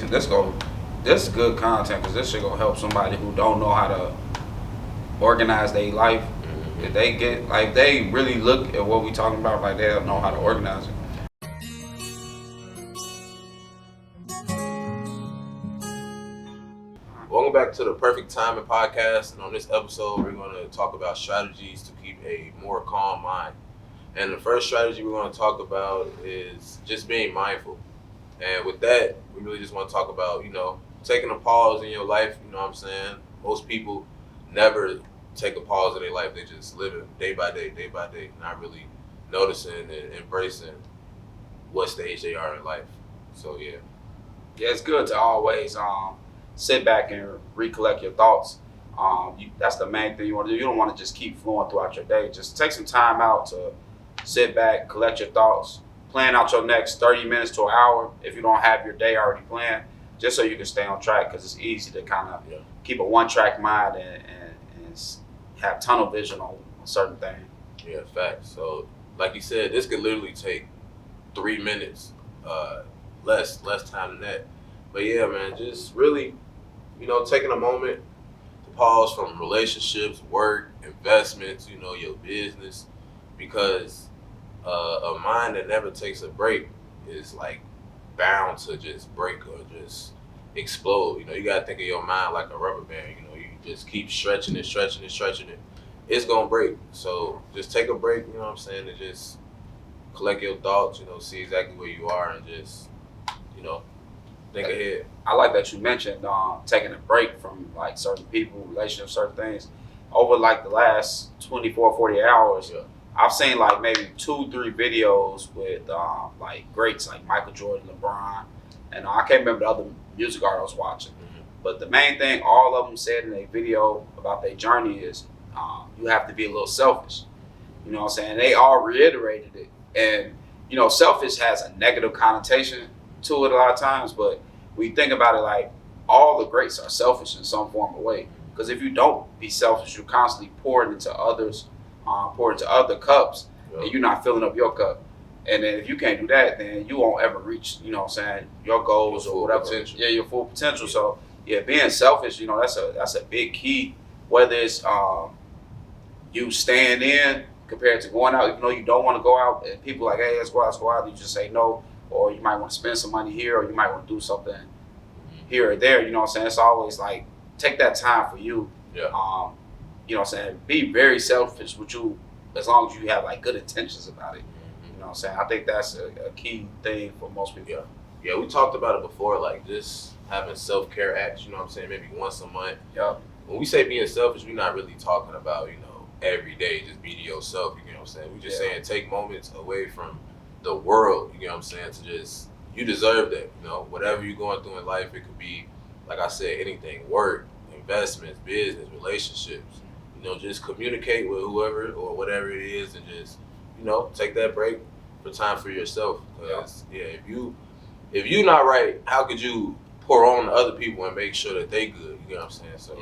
This go, this is good content because this shit gonna help somebody who don't know how to organize their life. If they get like they really look at what we talking about, like they'll know how to organize it. Welcome back to the Perfect Timing Podcast, and on this episode, we're going to talk about strategies to keep a more calm mind. And the first strategy we're going to talk about is just being mindful. And with that, we really just want to talk about, taking a pause in your life. You know what I'm saying? Most people never take a pause in their life. They just live it day by day, not really noticing and embracing what stage they are in life. So, yeah. Yeah, it's good to always sit back and recollect your thoughts. That's the main thing you want to do. You don't want to just keep flowing throughout your day. Just take some time out to sit back, collect your thoughts, plan out your next 30 minutes to an hour if you don't have your day already planned, just so you can stay on track, because it's easy to kind of keep a one-track mind and have tunnel vision on certain things. Yeah, facts. So, like you said, this could literally take 3 minutes, less time than that. But yeah, man, just really, taking a moment to pause from relationships, work, investments, your business, because a mind that never takes a break is like bound to just break or just explode. You gotta think of your mind like a rubber band. You just keep stretching it. It's gonna break. So just take a break, you know what I'm saying, and just collect your thoughts, see exactly where you are and just, think ahead. I like that you mentioned taking a break from like certain people, relationships, certain things. Over like the last 24, 48 hours, I've seen like maybe 2-3 videos with like greats like Michael Jordan, LeBron, and I can't remember the other music artist I was watching. But the main thing all of them said in a video about their journey is you have to be a little selfish. You know what I'm saying? They all reiterated it. And, selfish has a negative connotation to it a lot of times, but we think about it like all the greats are selfish in some form or way. Because if you don't be selfish, you're constantly pouring into others, pouring into other cups, and you're not filling up your cup. And then if you can't do that, then you won't ever reach, your goals or whatever. Potential. Yeah, your full potential. So yeah, being selfish, that's a big key. Whether it's you staying in compared to going out, even though you don't want to go out, and people like, hey, let's go out, you just say no, or you might want to spend some money here, or you might want to do something here or there. You know what I'm saying? It's always like take that time for you. Yeah. You know what I'm saying? Be very selfish with you as long as you have like good intentions about it. You know what I'm saying? I think that's a key thing for most people. Yeah, we talked about it before, like just having self-care acts, you know what I'm saying, maybe once a month. Yeah. When we say being selfish, we're not really talking about, every day just be to yourself, you know what I'm saying? We're just saying take moments away from the world, you know what I'm saying, to just, you deserve that, whatever you're going through in life. It could be, like I said, anything, work, investments, business, relationships, just communicate with whoever or whatever it is, and just, take that break for time for yourself. Because, if you're not right, how could you pour on to other people and make sure that they good, you know what I'm saying? So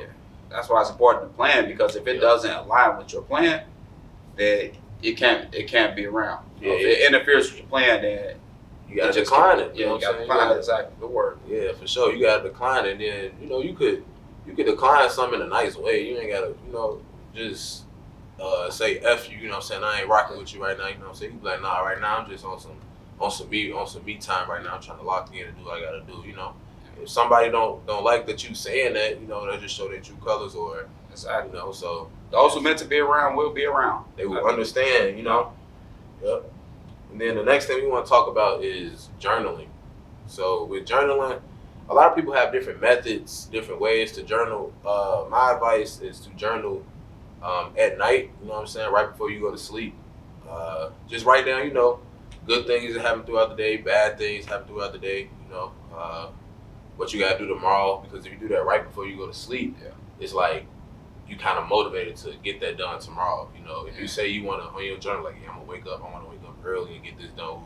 that's why it's important to plan, because if it doesn't align with your plan, then it can't be around. If it interferes with your plan, then you gotta decline it. You gotta decline it. Exactly, the word. Yeah, for sure. You gotta decline it. And then you could decline something in a nice way. You ain't gotta just say F you. You know what I'm saying? I ain't rocking with you right now. You know what I'm saying? You be like, nah, right now I'm just on some me time right now. I'm trying to lock in and do what I gotta do. If somebody don't like that you saying that, they just show their true colors, or exactly. So those who meant to be around will be around. They will understand. Yep. And then the next thing we want to talk about is journaling. So with journaling, a lot of people have different methods, different ways to journal. My advice is to journal at night. You know what I'm saying? Right before you go to sleep. Just write down, good things that happen throughout the day, bad things happen throughout the day. What you gotta do tomorrow, because if you do that right before you go to sleep, it's like you kind of motivated to get that done tomorrow. If you say you want to on your journal, like, I'm gonna wake up, I want to wake up early and get this done.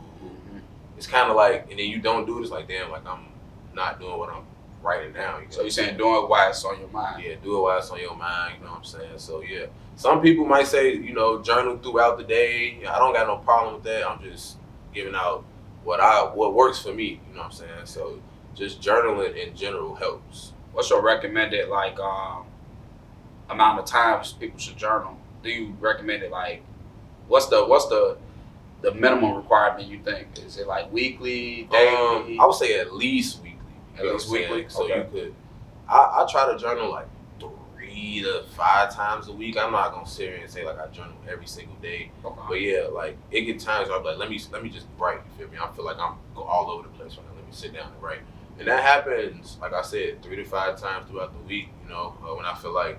It's kind of like, and then you don't do it. It's like, damn, like I'm not doing what I'm writing down. So you're saying doing it while it's on your mind? Yeah, do it while it's on your mind. You know what I'm saying? So yeah, some people might say, journal throughout the day. I don't got no problem with that. I'm just giving out what works for me. You know what I'm saying? So just journaling in general helps. What's your recommended amount of times people should journal? Do you recommend it what's the minimum requirement you think? Is it like weekly, daily? I would say at least weekly. At least weekly. So okay. you could. I try to journal like 3 to 5 times a week. I'm not gonna sit here and say like I journal every single day. Okay. But yeah, like it get times where I'm like, let me just write. You feel me? I feel like I'm all over the place right now. Let me sit down and write. And that happens, like I said, 3 to 5 times throughout the week. You know, when I feel like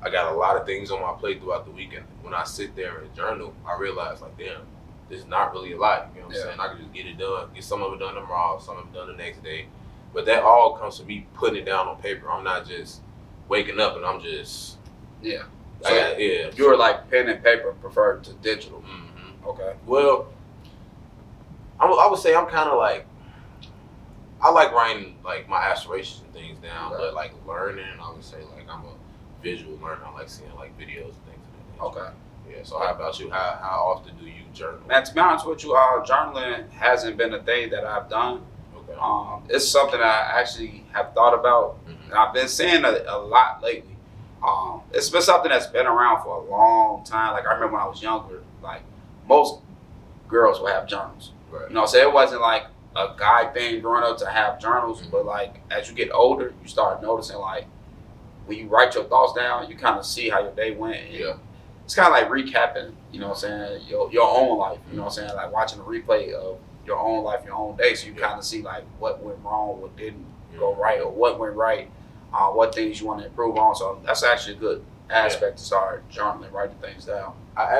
I got a lot of things on my plate throughout the weekend. When I sit there and journal, I realize like, damn, this is not really a lot. You know what I'm saying? I can just get it done, get some of it done tomorrow, some of it done the next day. But that all comes from me putting it down on paper. I'm not just waking up and I'm just So you're like pen and paper preferred to digital. Mm-hmm. Okay. Well, I would say I'm kind of like, I like writing like my aspirations and things down, but like learning, I would say like I'm a visual learner. I like seeing like videos and things of that nature. Okay. Yeah. So how about you? How often do you journal? Man, to be honest with you, journaling hasn't been a thing that I've done. Okay. It's something I actually have thought about. Mm-hmm. And I've been seeing a lot lately. It's been something that's been around for a long time. Like I remember when I was younger, like most girls would have journals. Right. You know, so it wasn't like a guy thing growing up to have journals, Mm-hmm. but like as you get older, you start noticing like when you write your thoughts down, you kind of see how your day went. And it's kind of like recapping, you know what I'm saying, your own life, you know what I'm saying, like watching a replay of your own life, your own day, so you kind of see like what went wrong, what didn't go right, or what went right, what things you want to improve on. So that's actually a good aspect to start journaling, writing things down. I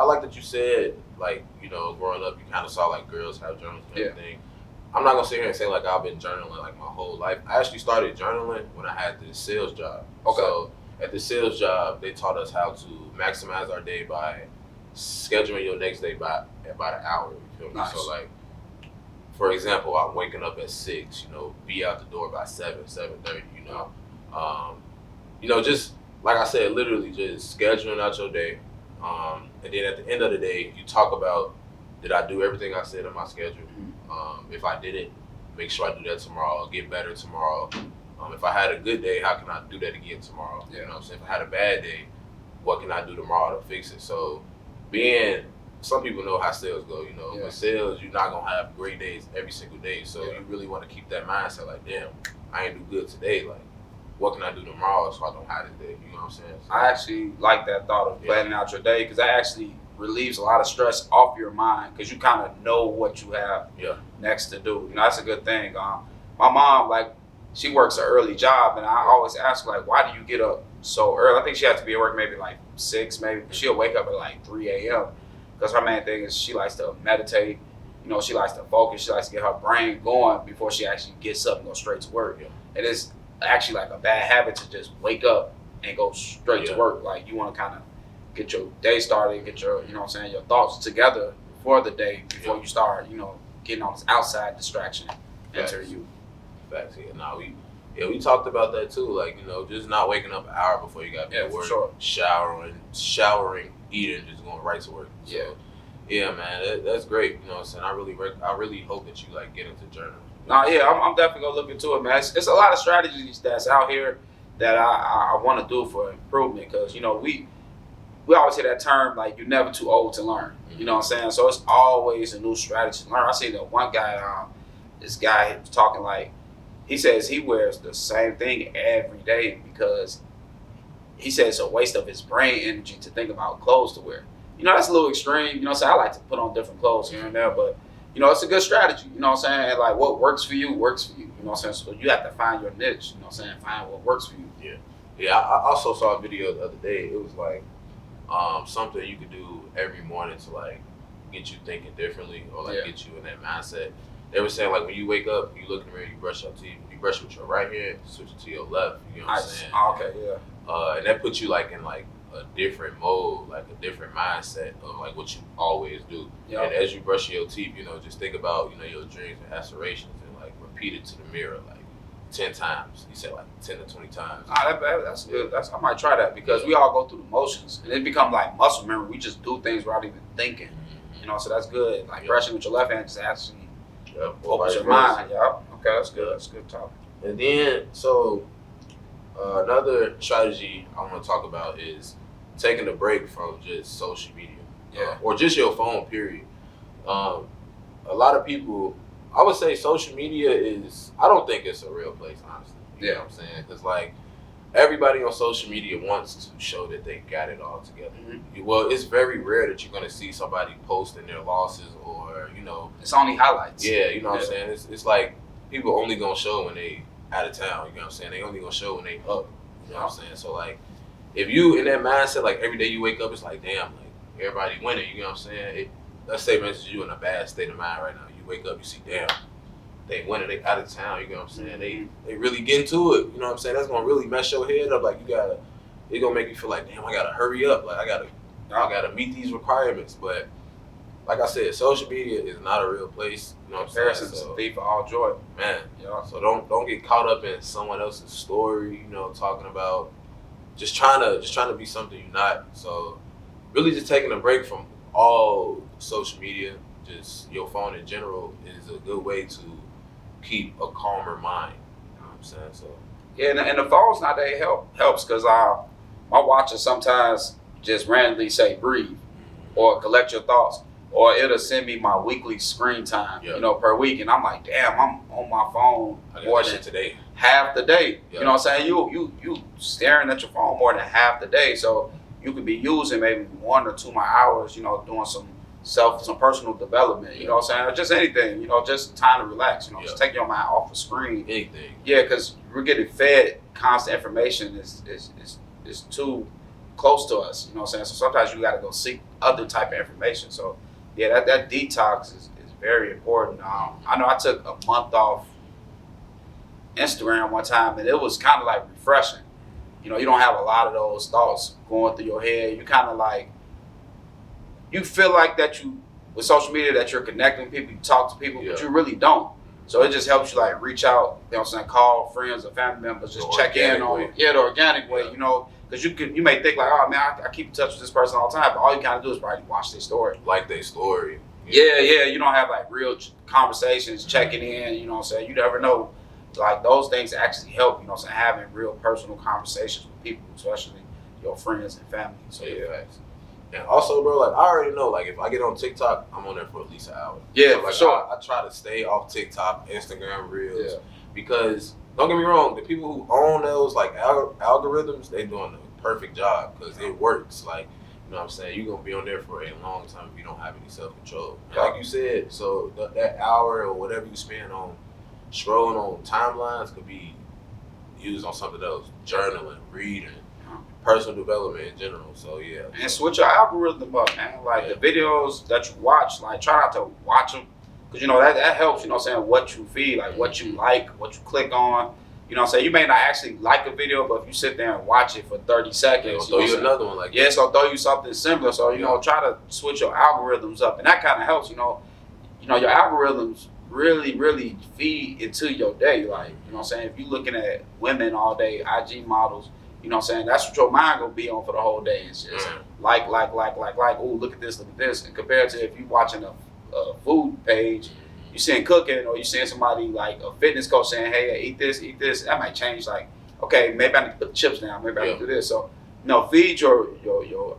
like that you said, like, you know, growing up, you kind of saw like girls have journals and everything. I'm not gonna sit here and say like I've been journaling like my whole life. I actually started journaling when I had this sales job. Okay. So at the sales job, they taught us how to maximize our day by scheduling your next day by about an hour. You feel me? Nice. So like, for example, I'm waking up at 6. You know, be out the door by 7:30. You know, just like I said, literally just scheduling out your day. And then at the end of the day, you talk about, did I do everything I said on my schedule? If I didn't, make sure I do that tomorrow, get better tomorrow. If I had a good day, how can I do that again tomorrow? You know what I'm saying? If I had a bad day, what can I do tomorrow to fix it? So some people know how sales go, you know, with sales, you're not going to have great days every single day. So you really want to keep that mindset like, damn, I ain't do good today. Like, what can I do tomorrow so I don't have this day? You know what I'm saying? So, I actually like that thought of planning out your day, because that actually relieves a lot of stress off your mind, because you kind of know what you have next to do. You know, that's a good thing. My mom, like, she works an early job, and I always ask her, like, why do you get up so early? I think she has to be at work maybe like 6, maybe. She'll wake up at like 3 a.m. because her main thing is she likes to meditate. You know, she likes to focus. She likes to get her brain going before she actually gets up and goes straight to work. And it's actually like a bad habit to just wake up and go straight to work. Like, you want to kind of get your day started, get your, you know what I'm saying, your thoughts together for the day before you start, you know, getting all this outside distraction into you. Facts. We talked about that too. Like, you know, just not waking up an hour before you got to work. Sure. Showering, eating, just going right to work. So, man, that's great. You know what I'm saying? I really hope that you like get into journaling. I'm definitely gonna look into it, man. It's a lot of strategies that's out here that I want to do for improvement, because, you know, we always hear that term, like, you're never too old to learn. You know what I'm saying? So it's always a new strategy to learn. I see that one guy, this guy was talking like, he says he wears the same thing every day because he says it's a waste of his brain energy to think about clothes to wear. You know, that's a little extreme. You know what I'm saying? I like to put on different clothes here and there, but, you know, it's a good strategy. You know what I'm saying? And like, what works for you works for you. You know what I'm saying? So you have to find your niche. You know what I'm saying? Find what works for you. Yeah. I also saw a video the other day. It was like something you could do every morning to like get you thinking differently, or like get you in that mindset. They were saying, like, when you wake up, you look in the mirror, you brush your teeth, you brush with your right hand, switch it to your left. You know what I'm saying? Okay, and that puts you like in like a different mode, like a different mindset of like what you always do. And as you brush your teeth, you know, just think about, you know, your dreams and aspirations, and like repeat it to the mirror like 10 times. He said like 10 to 20 times. That's good. I might try that, because we all go through the motions and it become like muscle memory. We just do things without even thinking. You know, so that's good. Like brushing with your left hand just actually opens your mind. Okay, that's good. That's a good topic. And then, so another strategy I want to talk about is taking a break from just social media, or just your phone. Period. A lot of people, I would say, social media is. I don't think it's a real place, honestly. You know what I'm saying? Because like everybody on social media wants to show that they got it all together. Mm-hmm. Well, it's very rare that you're going to see somebody posting their losses or it's only highlights. Yeah, you know what I'm saying? It's like people only going to show when they out of town, you know what I'm saying? They only gonna show when they up, you know what I'm saying? So like, if you in that mindset, like every day you wake up, it's like, damn, like everybody winning, you know what I'm saying? Let's say, for instance, you in a bad state of mind right now. You wake up, you see, damn, they winning, they out of town, you know what I'm saying? They really get into it, you know what I'm saying? That's gonna really mess your head up. Like it's gonna make you feel like, damn, I gotta hurry up. Like I gotta meet these requirements. But like I said, social media is not a real place. You know what I'm saying? So, thief of all joy, man. So don't get caught up in someone else's story. Talking about just trying to be something you're not. So really, just taking a break from all social media, just your phone in general, is a good way to keep a calmer mind. You know what I'm saying? So yeah, and the phones nowadays helps because my watches sometimes just randomly say breathe or collect your thoughts. Or it'll send me my weekly screen time, per week, and I'm like, damn, I'm on my phone more than today, half the day. You know what I'm saying? You staring at your phone more than half the day, so you could be using maybe 1 or 2 more hours, doing some personal development. You know what I'm saying? Or just anything, just time to relax. Just take your mind off the screen. Anything. Yeah, because we're getting fed constant information is too close to us. You know what I'm saying? So sometimes you got to go seek other type of information. So. Yeah, that detox is very important. I know I took a month off Instagram one time, and it was kind of like refreshing. You don't have a lot of those thoughts going through your head. You kind of like, you feel like that with social media, that you're connecting with people, you talk to people, but you really don't. So it just helps you like reach out, call friends or family members, just check in on the organic way, because you may think like, oh man, I keep in touch with this person all the time, but all you kind of do is probably watch their story. Like their story. Yeah, you don't have like real conversations, checking in, you know what I'm saying? You never know. Like those things actually help, you know what I'm saying, having real personal conversations with people, especially your friends and family. So Facts. And also, bro, like I already know, like if I get on TikTok, I'm on there for at least an hour. Yeah, so, like, for sure. I try to stay off TikTok, Instagram Reels, because don't get me wrong, the people who own those like algorithms, they doing a perfect job because it works. Like, you know what I'm saying? You're gonna be on there for a long time if you don't have any self-control. Like you said, so that hour or whatever you spend on scrolling on timelines could be used on something else, journaling, reading, personal development in general. So yeah, and switch your algorithm up, man. Like the videos that you watch, like try not to watch them, because that helps. You know what I'm saying? What you feed, like what you like, what you click on. You know what I'm saying? You may not actually like a video, but if you sit there and watch it for 30 seconds, throw you another one like that. So throw you something similar. So try to switch your algorithms up, and that kind of helps. Your algorithms really, really feed into your day. Like, you know what I'm saying? If you're looking at women all day, IG models, you know what I'm saying? That's what your mind gonna be on for the whole day. It's just like, ooh, look at this. And compared to if you watching a food page, you seeing cooking, or you seeing somebody like a fitness coach saying, hey, eat this, that might change. Like, okay, maybe I need to put the chips down. Maybe I need to do this. So, feed your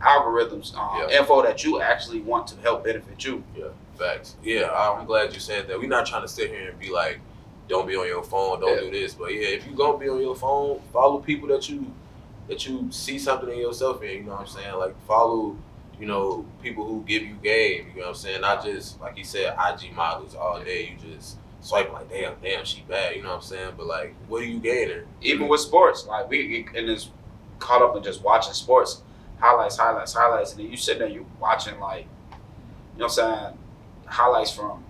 algorithms info that you actually want to help benefit you. Yeah, facts. Yeah, I'm glad you said that. We're not trying to sit here and be like, don't be on your phone, don't do this. But yeah, if you're gonna be on your phone, follow people that you see something in yourself in, you know what I'm saying? Like follow, people who give you game, you know what I'm saying? Not just, like you said, IG models all day. You just swipe like, damn, she bad, you know what I'm saying? But like, what are you gaining? Even with sports, like we in this caught up in just watching sports, highlights, and then you sitting there, you watching like, you know what I'm saying, highlights from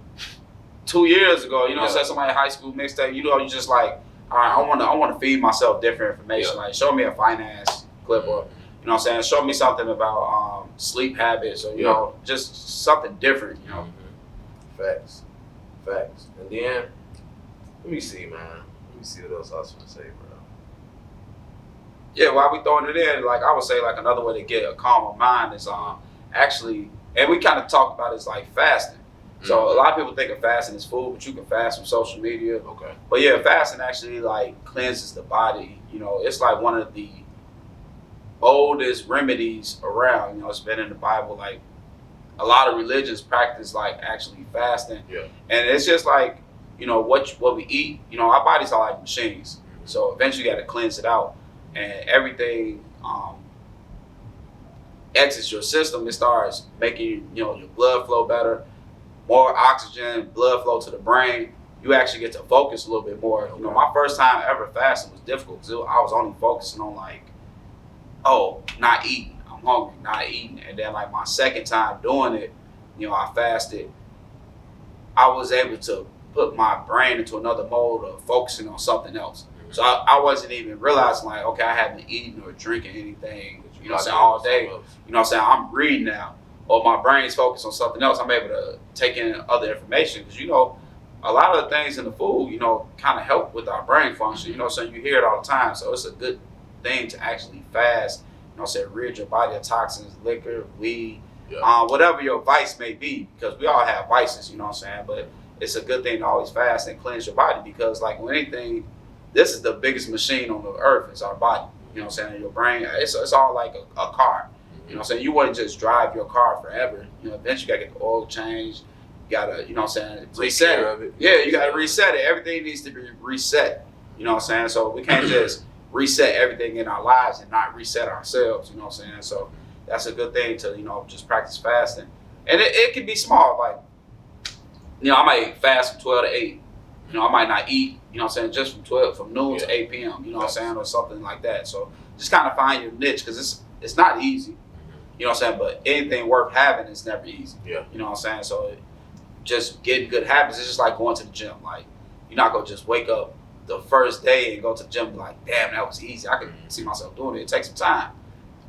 2 years ago, you know what I'm saying, somebody in high school mixtape, you just like, all right, I want to feed myself different information. Like, show me a finance clip, or you know what I'm saying, show me something about sleep habits, or just something different. Facts. And then let me see, man. Let me see what else I was gonna say, bro. Yeah, while we throwing it in, like I would say, like another way to get a calmer mind is actually, and we kind of talked about it, is like fasting. So a lot of people think of fasting as food, but you can fast from social media. Okay. But yeah, fasting actually like cleanses the body. You know, it's like one of the oldest remedies around. You know, it's been in the Bible. Like a lot of religions practice like actually fasting. Yeah. And it's just like, you know, what we eat. You know, our bodies are like machines. So eventually you got to cleanse it out, and everything exits your system. It starts making, you know, your blood flow better, more oxygen, blood flow to the brain. You actually get to focus a little bit more. You know, my first time ever fasting was difficult because I was only focusing on like, oh, not eating. I'm hungry, not eating. And then like my second time doing it, you know, I fasted. I was able to put my brain into another mode of focusing on something else. So I wasn't even realizing like, okay, I haven't eaten or drinking anything, you know what I'm saying, all day. You know what I'm saying? I'm reading now, or my brain's focused on something else. I'm able to take in other information because, you know, a lot of the things in the food, you know, kind of help with our brain function. You know, so you hear it all the time. So it's a good thing to actually fast. You know, say rid your body of toxins, liquor, weed, whatever your vice may be, because we all have vices. You know what I'm saying? But it's a good thing to always fast and cleanse your body because, like with anything, this is the biggest machine on the earth. It's our body. You know what I'm saying? Your brain. It's all like a car. You know what I'm saying? You wouldn't just drive your car forever. You know, eventually you gotta get the oil changed. You gotta, you know what I'm saying, reset it. Yeah, you gotta reset it. Everything needs to be reset. You know what I'm saying? So we can't just reset everything in our lives and not reset ourselves. You know what I'm saying? So that's a good thing to, you know, just practice fasting. And it can be small. Like, you know, I might fast from 12 to 8. You know, I might not eat, you know what I'm saying, just from noon to 8 p.m., you know what I'm saying, or something like that. So just kind of find your niche because it's not easy, you know what I'm saying, but anything worth having is never easy. Yeah. You know what I'm saying? So just getting good habits, it's just like going to the gym. Like, you're not going to just wake up the first day and go to the gym and be like, damn, that was easy. I can see myself doing it. It takes some time.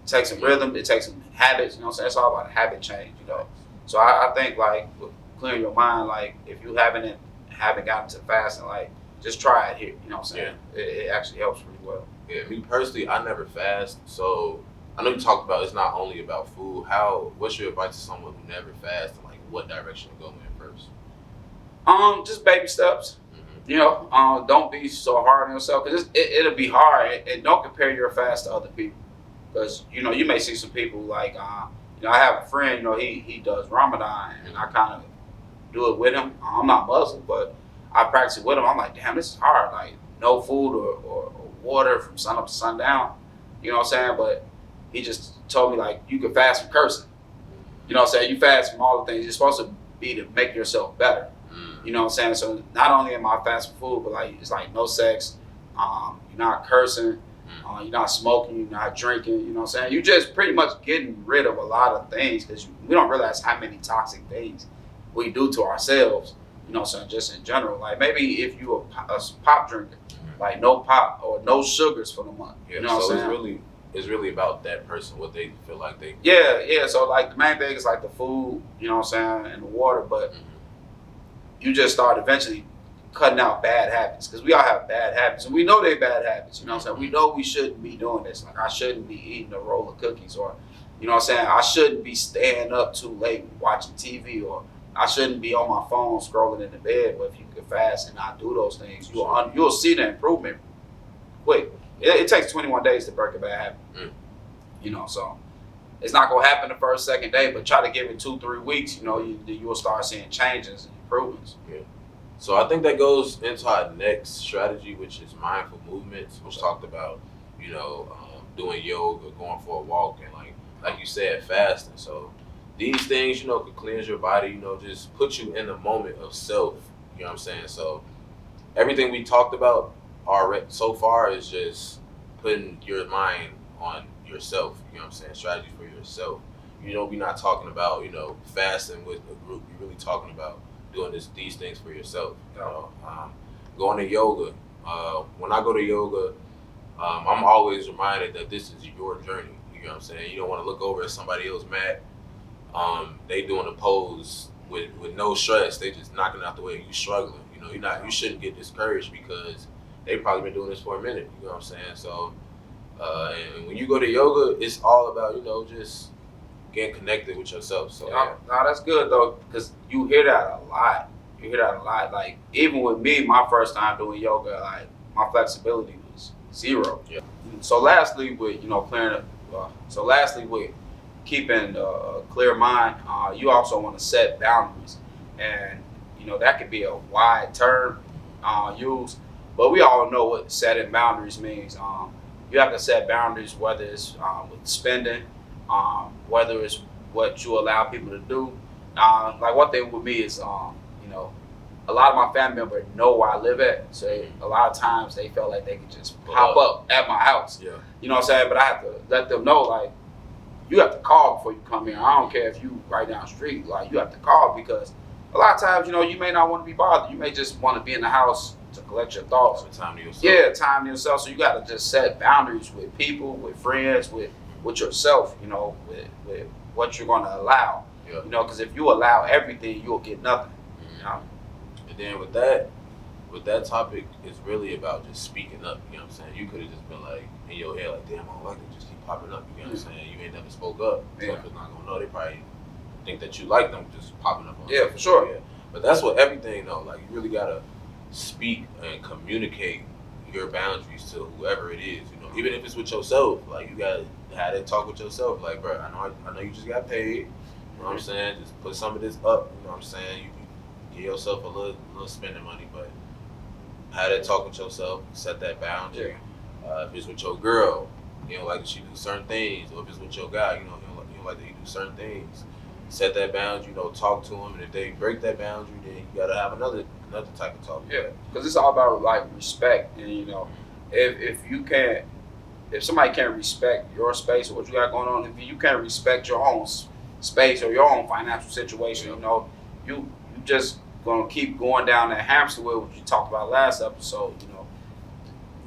It takes some rhythm. It takes some habits. You know what I'm saying? It's all about a habit change, you know. So I think, like, with clearing your mind, like, if you haven't gotten to fasting, like, just try it here. You know what I'm saying? Yeah. It actually helps really well. Yeah, me personally, I never fast. So I know you talked about it's not only about food. What's your advice to someone who never fasts, and like what direction to go in first? Just baby steps. You know, don't be so hard on yourself because it'll be hard, and don't compare your fast to other people because, you know, you may see some people like, you know, I have a friend, you know, he does Ramadan, and I kind of do it with him. I'm not Muslim, but I practice it with him. I'm like, damn, this is hard. Like, no food or water from sun up to sundown. You know what I'm saying? But he just told me, like, you can fast from cursing. You know what I'm saying? You fast from all the things. You're supposed to be to make yourself better. You know what I'm saying? So not only am I fasting food, but like it's like no sex. You're not cursing. You're not smoking. You're not drinking. You know what I'm saying? You're just pretty much getting rid of a lot of things because we don't realize how many toxic things we do to ourselves. You know what I'm saying? Just in general. Like maybe if you're a pop drinker, like no pop or no sugars for the month. Yeah, you know so what I'm saying? It's really about that person, what they feel like they. Yeah. So like the main thing is like the food, you know what I'm saying, and the water, but you just start eventually cutting out bad habits because we all have bad habits and we know they're bad habits. You know what I'm saying? We know we shouldn't be doing this. Like I shouldn't be eating a roll of cookies, or you know what I'm saying? I shouldn't be staying up too late watching TV, or I shouldn't be on my phone scrolling in the bed. But if you can fast and not do those things, you'll see the improvement quick. It takes 21 days to break a bad habit. You know, so it's not gonna happen the first, second day, but try to give it 2-3 weeks. You know, you'll start seeing changes and improvements. Yeah. So I think that goes into our next strategy, which is mindful movements, which talked about, you know, doing yoga, going for a walk, and like you said, fasting. So these things, you know, could cleanse your body, you know, just put you in the moment of self. You know what I'm saying? So everything we talked about already so far is just putting your mind on yourself. You know what I'm saying? Strategy for yourself. You know, we're not talking about, you know, fasting with a group. You're really talking about doing these things for yourself. You know, going to yoga. When I go to yoga, I'm always reminded that this is your journey. You know what I'm saying? You don't want to look over at somebody else mat. They doing a pose with no stress. They just knocking out the way. You struggling. You know, you shouldn't get discouraged because they probably been doing this for a minute. You know what I'm saying? So, and when you go to yoga, it's all about, you know, just getting connected with yourself. So no, that's good though, because you hear that a lot. You hear that a lot. Like even with me, my first time doing yoga, like my flexibility was zero. Yeah. So lastly, with lastly with keeping a clear mind, you also want to set boundaries, and that could be a wide term used, but we all know what setting boundaries means. You have to set boundaries, whether it's with spending, whether it's what you allow people to do. Like one thing with me is, a lot of my family members know where I live at, so a lot of times they felt like they could just pop up at my house. Yeah. You know what I'm saying? But I have to let them know, like, you have to call before you come here. I don't care if you right down the street, like you have to call, because a lot of times, you may not want to be bothered. You may just want to be in the house to collect your thoughts. Time to yourself. Yeah, time to yourself. So you got to just set boundaries with people, with friends, with yourself, with what you're going to allow. Yeah. Because if you allow everything, you'll get nothing. And then with that topic, it's really about just speaking up. You know what I'm saying? You could have just been like in your head, like, damn, I don't like it. Just keep popping up. You know what I'm saying? You ain't never spoke up. Yeah. People not gonna know. They probably think that you like them just popping up on. Yeah, for sure. Yeah. But that's what everything though. Like you really gotta speak and communicate your boundaries to whoever it is. Even if it's with yourself. Like you gotta have that talk with yourself. Like, bro, I know you just got paid. You know what I'm saying? Just put some of this up. You know what I'm saying? You give yourself a little spending money, but have that talk with yourself. Set that boundary. Yeah. If it's with your girl, you don't like that she do certain things, or if it's with your guy, you don't like that he do certain things. Set that boundary. Talk to them, and if they break that boundary, then you gotta have another type of talk. Yeah, because it's all about like respect, and if somebody can't respect your space or what you got going on, if you can't respect your own space or your own financial situation, you just gonna keep going down that hamster wheel, which you talked about last episode.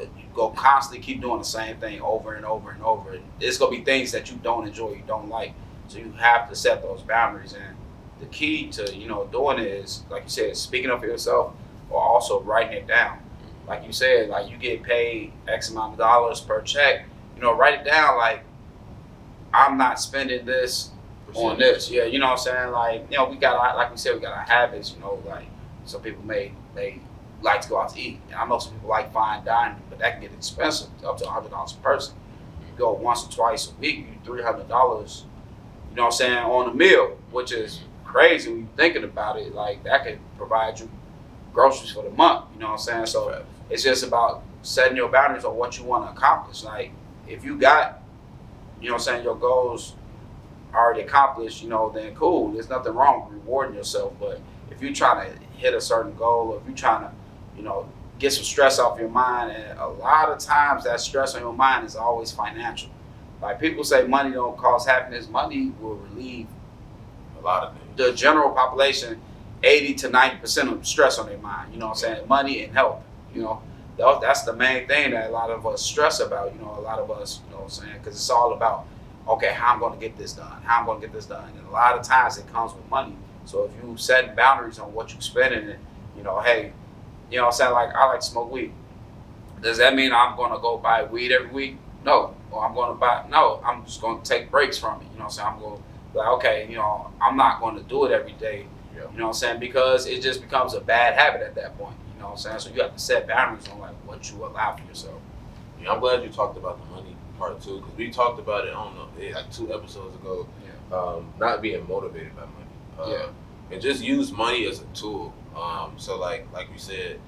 You go constantly keep doing the same thing over and over and over. And it's gonna be things that you don't enjoy, you don't like. So you have to set those boundaries. And the key to doing it is, like you said, speaking up for yourself, or also writing it down. Like you said, like you get paid X amount of dollars per check. Write it down. Like, I'm not spending this on this. Yeah, you know what I'm saying? Like, we got, like we said, we got our habits. Like some people may like to go out to eat. And I know some people like fine dining, but that can get expensive, up to $100 a person. You go once or twice a week, you $300. You know what I'm saying, on a meal, which is crazy when you're thinking about it. Like that could provide you groceries for the month. You know what I'm saying? So it's just about setting your boundaries on what you want to accomplish. Like if you got, your goals already accomplished, then cool. There's nothing wrong with rewarding yourself. But if you're trying to hit a certain goal, or if you're trying to, get some stress off your mind, and a lot of times that stress on your mind is always financial. Like people say money don't cause happiness. Money will relieve a lot of things. The general population, 80 to 90% of stress on their mind. You know what I'm saying? Money and health. That's the main thing that a lot of us stress about. A lot of us, you know what I'm saying? Because it's all about, okay, how I'm going to get this done. How I'm going to get this done. And a lot of times it comes with money. So if you set boundaries on what you spending, and hey, you know what I'm saying? Like I like to smoke weed. Does that mean I'm going to go buy weed every week? No. Or I'm just going to take breaks from it. You know what I'm saying? I'm going to be like, okay, I'm not going to do it every day. Yeah. You know what I'm saying? Because it just becomes a bad habit at that point. You know what I'm saying? So you have to set boundaries on like what you allow for yourself. Yeah, I'm glad you talked about the money part too, because we talked about it, I don't know, like 2 episodes ago. Yeah. Not being motivated by money. And just use money as a tool. So like we said,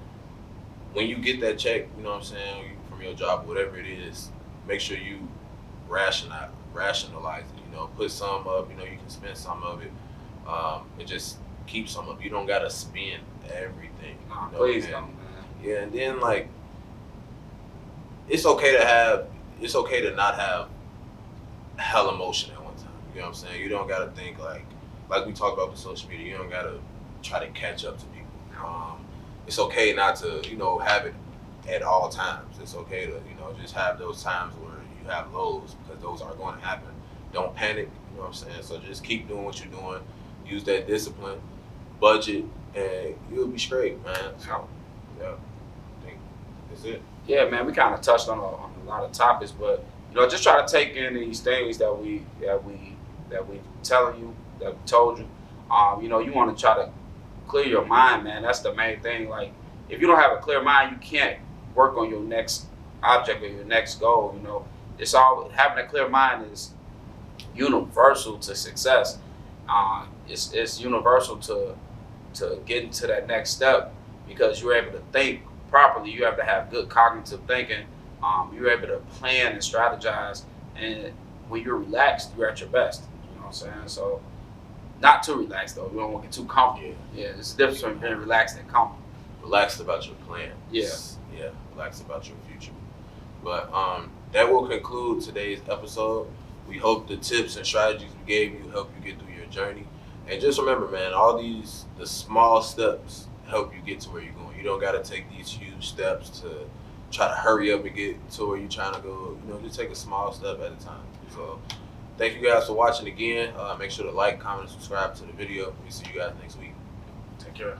when you get that check, you know what I'm saying, from your job, whatever it is, make sure you rationalize it. Put some up. You can spend some of it. And just keep some up. You don't gotta spend everything. Please don't, man. Yeah, and then like, it's okay to not have hell emotion at one time. You know what I'm saying? You don't gotta think like we talked about with social media. You don't gotta try to catch up to people. It's okay not to have it at all times. It's okay to just have those times where you have lows, because those are going to happen. Don't panic. You know what I'm saying? So just keep doing what you're doing. Use that discipline, budget, and you'll be straight, man. So yeah, I think that's it. Yeah, man, we kind of touched on a lot of topics, but just try to take in these things that we that we telling you, that we told you. You know, you want to try to clear your mind, man. That's the main thing. Like, if you don't have a clear mind, you can't work on your next object or your next goal. You know, it's all having a clear mind is universal to success. It's universal to getting to that next step because you're able to think properly. You have to have good cognitive thinking. You're able to plan and strategize, and when you're relaxed, you're at your best. You know what I'm saying? So, not too relaxed though. You don't want to get too comfortable. Yeah, there's a difference between being relaxed and comfortable. Relaxed about your plan. Yeah. Yeah, relaxed about your future. But that will conclude today's episode. We hope the tips and strategies we gave you help you get through your journey. And just remember, man, the small steps help you get to where you're going. You don't got to take these huge steps to try to hurry up and get to where you're trying to go. You know, just take a small step at a time. So thank you guys for watching again. Make sure to like, comment, and subscribe to the video. We see you guys next week. Take care.